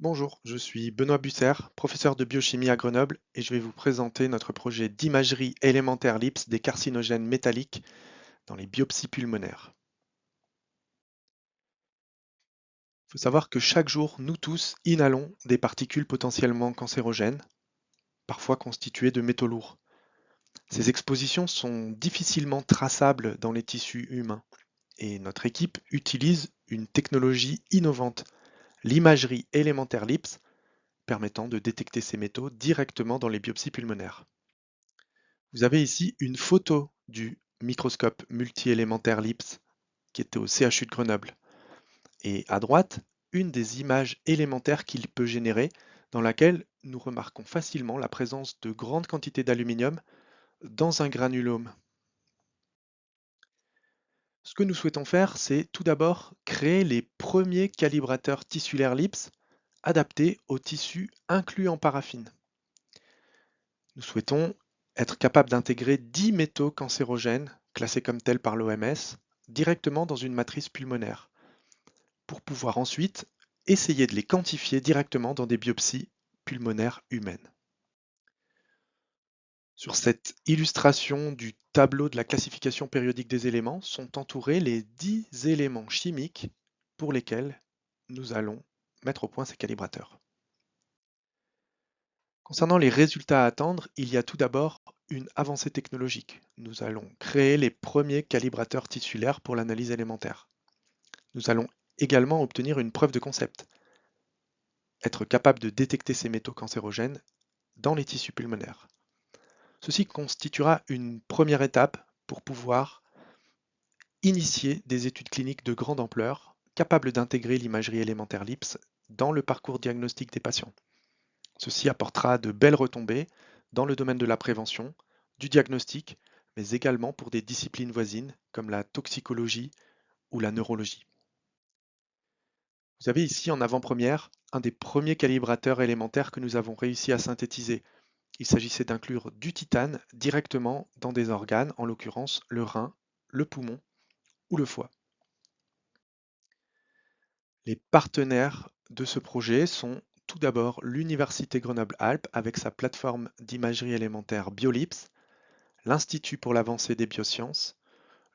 Bonjour, je suis Benoît Busser, professeur de biochimie à Grenoble et je vais vous présenter notre projet d'imagerie élémentaire LIPS des carcinogènes métalliques dans les biopsies pulmonaires. Il faut savoir que chaque jour, nous tous inhalons des particules potentiellement cancérogènes, parfois constituées de métaux lourds. Ces expositions sont difficilement traçables dans les tissus humains et notre équipe utilise une technologie innovante, l'imagerie élémentaire LIPS, permettant de détecter ces métaux directement dans les biopsies pulmonaires. Vous avez ici une photo du microscope multi-élémentaire LIPS qui était au CHU de Grenoble. Et à droite, une des images élémentaires qu'il peut générer, dans laquelle nous remarquons facilement la présence de grandes quantités d'aluminium dans un granulome. Ce que nous souhaitons faire, c'est tout d'abord créer les premiers calibrateurs tissulaires LIPS adaptés aux tissus inclus en paraffine. Nous souhaitons être capables d'intégrer 10 métaux cancérogènes, classés comme tels par l'OMS, directement dans une matrice pulmonaire, pour pouvoir ensuite essayer de les quantifier directement dans des biopsies pulmonaires humaines. Sur cette illustration du tableau de la classification périodique des éléments sont entourés les 10 éléments chimiques pour lesquels nous allons mettre au point ces calibrateurs. Concernant les résultats à attendre, il y a tout d'abord une avancée technologique. Nous allons créer les premiers calibrateurs tissulaires pour l'analyse élémentaire. Nous allons également obtenir une preuve de concept, être capable de détecter ces métaux cancérogènes dans les tissus pulmonaires. Ceci constituera une première étape pour pouvoir initier des études cliniques de grande ampleur capables d'intégrer l'imagerie élémentaire LIPS dans le parcours diagnostique des patients. Ceci apportera de belles retombées dans le domaine de la prévention, du diagnostic, mais également pour des disciplines voisines comme la toxicologie ou la neurologie. Vous avez ici en avant-première un des premiers calibrateurs élémentaires que nous avons réussi à synthétiser. Il s'agissait d'inclure du titane directement dans des organes, en l'occurrence le rein, le poumon ou le foie. Les partenaires de ce projet sont tout d'abord l'Université Grenoble-Alpes avec sa plateforme d'imagerie élémentaire BioLips, l'Institut pour l'avancée des biosciences,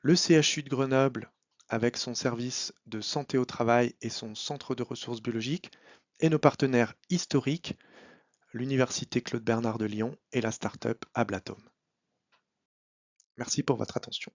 le CHU de Grenoble avec son service de santé au travail et son centre de ressources biologiques, et nos partenaires historiques, l'Université Claude Bernard de Lyon et la start-up Ablatom. Merci pour votre attention.